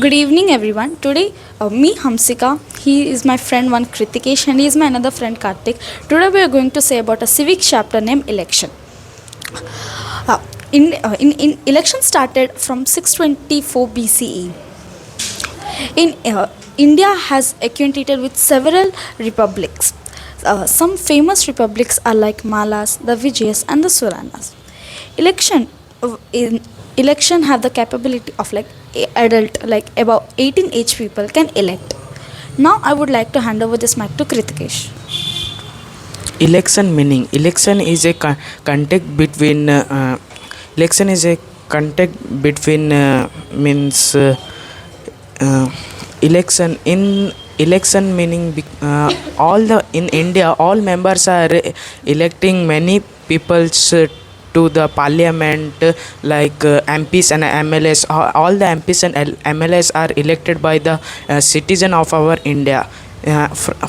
Good evening, everyone. Today, me Hamsika, he is my friend one Kritikesh, and he is my another friend Kartik. Today, we are going to say about a civic chapter named election. In election started from 624 BCE. In India has acquainted with several republics. Some famous republics are like Malas, the Vijayas, and the Suranas. Election in election have the capability of like adult like about 18 age people can elect. Now I would like to hand over this mic to Kritikesh. Election meaning election is a contact between election is a contact between means election in election meaning all the in India all members are electing many peoples to the parliament like MPs and MLAs. All the MPs and MLAs are elected by the citizen of our India.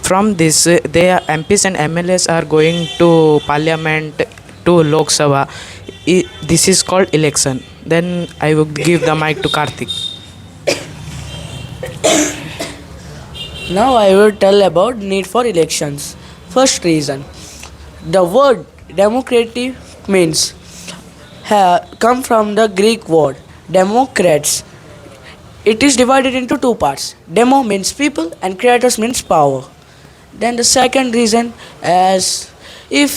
From this, their MPs and MLAs are going to parliament to Lok Sabha. This is called election. Then I would give the mic to Karthik. Now I will tell about need for elections. First reason, the word democratic means come from the Greek word democrats. It is divided into two parts. Demo means people and kratos means power. Then the second reason is if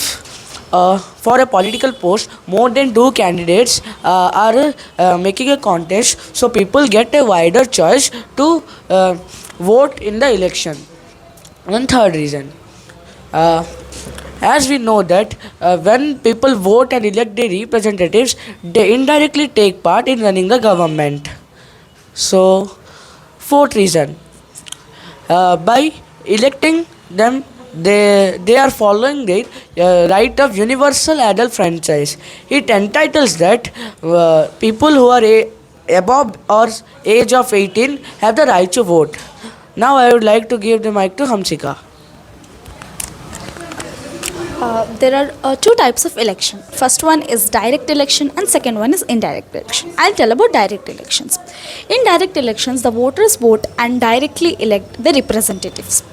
for a political post more than two candidates are making a contest, so people get a wider choice to vote in the election. And third reason, uh, as we know that when people vote and elect their representatives, they indirectly take part in running the government. So, fourth reason, by electing them, they are following the right of universal adult franchise. It entitles that people who are above or age of 18 have the right to vote. Now I would like to give the mic to Hamsika. There are two types of election. First one is direct election and second one is indirect election. I'll tell about direct elections. In direct elections, the voters vote and directly elect the representatives.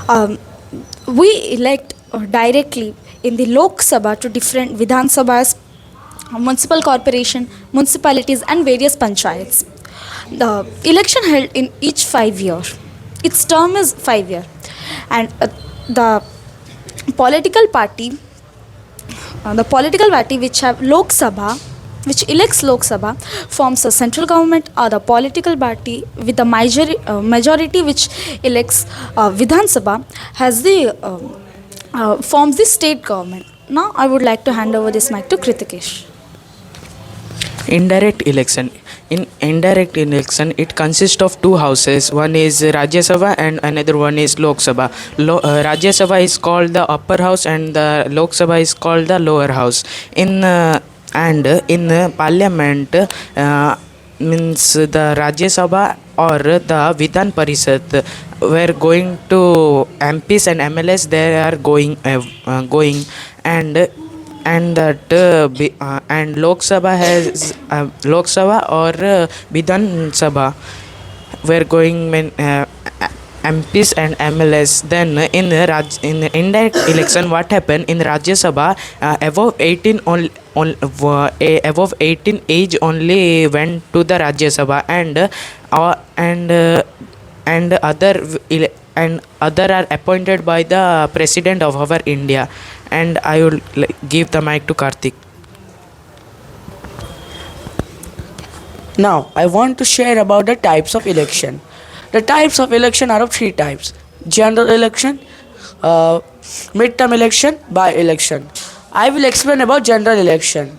Um, we elect directly in the Lok Sabha to different Vidhan Sabhas, municipal corporation, municipalities and various panchayats. The election held in each 5 year. Its term is 5 year, and the political party, the political party which have Lok Sabha, which elects Lok Sabha, forms a central government, or the political party with the majority which elects Vidhan Sabha has the forms the state government. Now I would like to hand over this mic to Kritikesh. Indirect election. In indirect election, it consists of two houses. One is Rajya Sabha and another one is Lok Sabha. Rajya Sabha is called the upper house and the Lok Sabha is called the lower house. In parliament means the Rajya Sabha or the Vidhan Parishad were going to MPs and MLS. They are going and that and Lok Sabha has Lok Sabha or Vidhan Sabha were going MPs and MLS. Then in indirect election, what happened in Rajya Sabha, above 18 above 18 age only went to the Rajya Sabha, and other are appointed by the president of our India. And I will give the mic to Karthik. Now, I want to share about the types of election. The types of election are of three types: general election, midterm election, by election. I will explain about general election.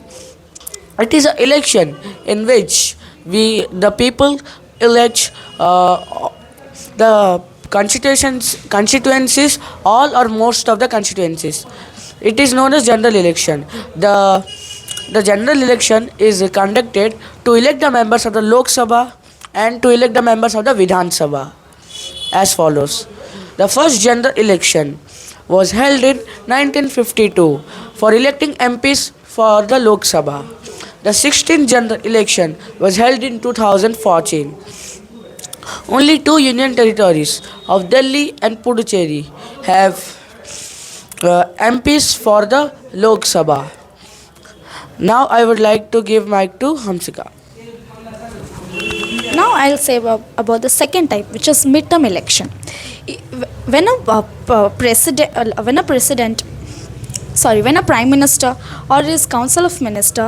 It is an election in which the people elect the constituencies, all or most of the constituencies. It is known as general election. The general election is conducted to elect the members of the Lok Sabha and to elect the members of the Vidhan Sabha as follows. The first general election was held in 1952 for electing MPs for the Lok Sabha. The 16th general election was held in 2014. Only two union territories of Delhi and Puducherry have MPs for the Lok Sabha. Now I would like to give mic to Hamsika. Now I'll say about the second type, which is midterm election. I- When when a prime minister or his council of minister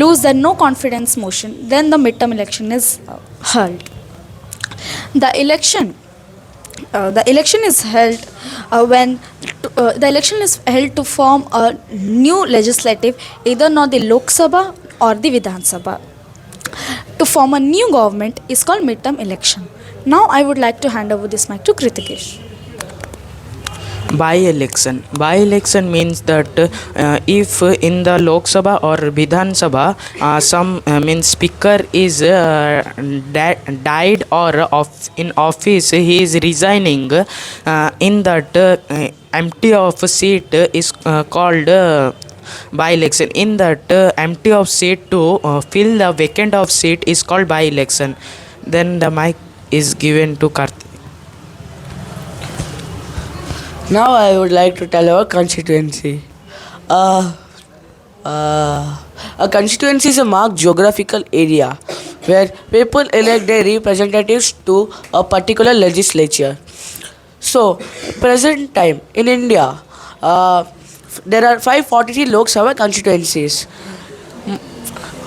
lose their no confidence motion, then the midterm election is held. The election the election is held the election is held to form a new legislative, either not the Lok Sabha or the Vidhan Sabha. To form a new government is called midterm election. Now I would like to hand over this mic to Kritikesh. By-election. By-election means that if in the Lok Sabha or Vidhan Sabha some means speaker is died or in office, he is resigning, in that empty of seat is called by-election. In that empty of seat to fill the vacant of seat is called by-election. Then the mic is given to Karthik. Now I would like to tell our constituency. A constituency is a marked geographical area where people elect their representatives to a particular legislature. So, present time in India, there are 543 Lok Sabha constituencies.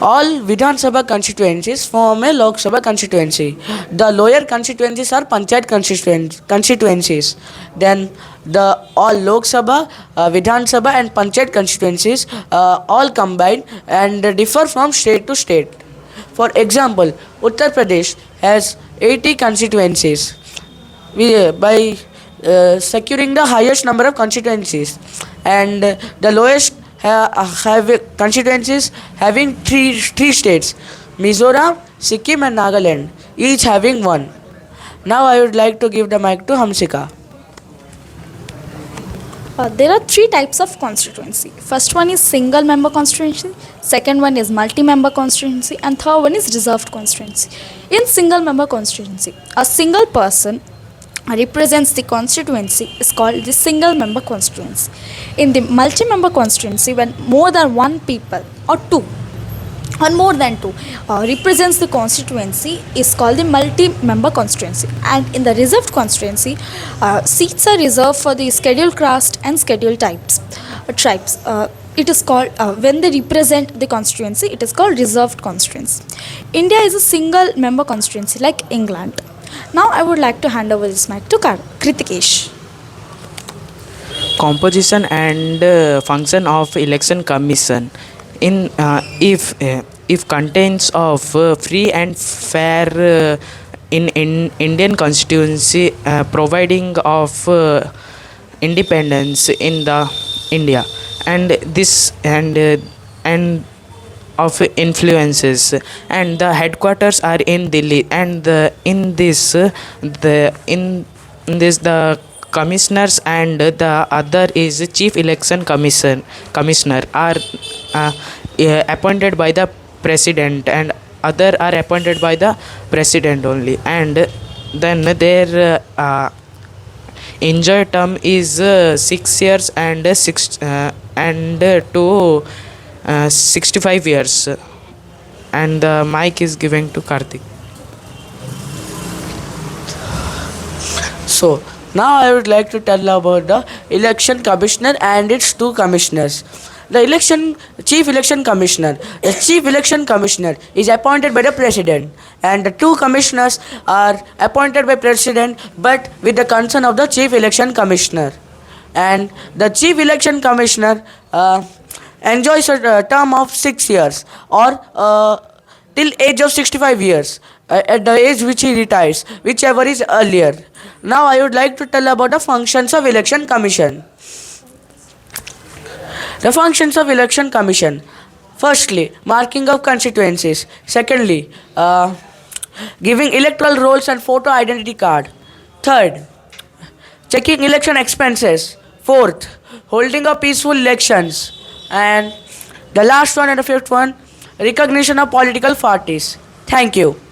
All Vidhan Sabha constituencies form a Lok Sabha constituency. The lower constituencies are Panchayat constituencies. Then the all Lok Sabha, Vidhan Sabha and Panchayat constituencies all combine and differ from state to state. For example, Uttar Pradesh has 80 constituencies. By securing the highest number of constituencies, and the lowest have constituencies having three states: Mizoram, Sikkim and Nagaland, each having one. Now I would like to give the mic to Hamsika. There are three types of constituency. First one is single member constituency, second one is multi-member constituency, and third one is reserved constituency. In single member constituency, a single person represents the constituency is called the single member constituency. In the multi-member constituency, when more than one people or two or more than two represents the constituency is called the multi-member constituency. And in the reserved constituency, seats are reserved for the scheduled caste and scheduled tribes. It is called when they represent the constituency, it is called reserved constituency. India is a single member constituency like England. Now I would like to hand over this mic to Kritikesh. Composition and function of election commission. In if contains of free and fair in Indian constituency, providing of independence in the India, and this and of influences, and the headquarters are in Delhi, and in this the commissioners and the other is chief election commissioner are appointed by the president, and other are appointed by the president only, and then their enjoy term is 6 years and to 65 years. And the mic is given to Karthik. So now I would like to tell about the election commissioner and its two commissioners. The chief election commissioner. The chief election commissioner is appointed by the president, and the two commissioners are appointed by president but with the consent of the chief election commissioner. And the chief election commissioner enjoys a term of 6 years or till age of 65 years, at the age which he retires, whichever is earlier. Now I would like to tell about the functions of election commission. The functions of election commission: firstly, marking of constituencies; secondly, giving electoral rolls and photo identity card; third, checking election expenses; fourth, holding of peaceful elections; and the last one and the fifth one, recognition of political parties. Thank you.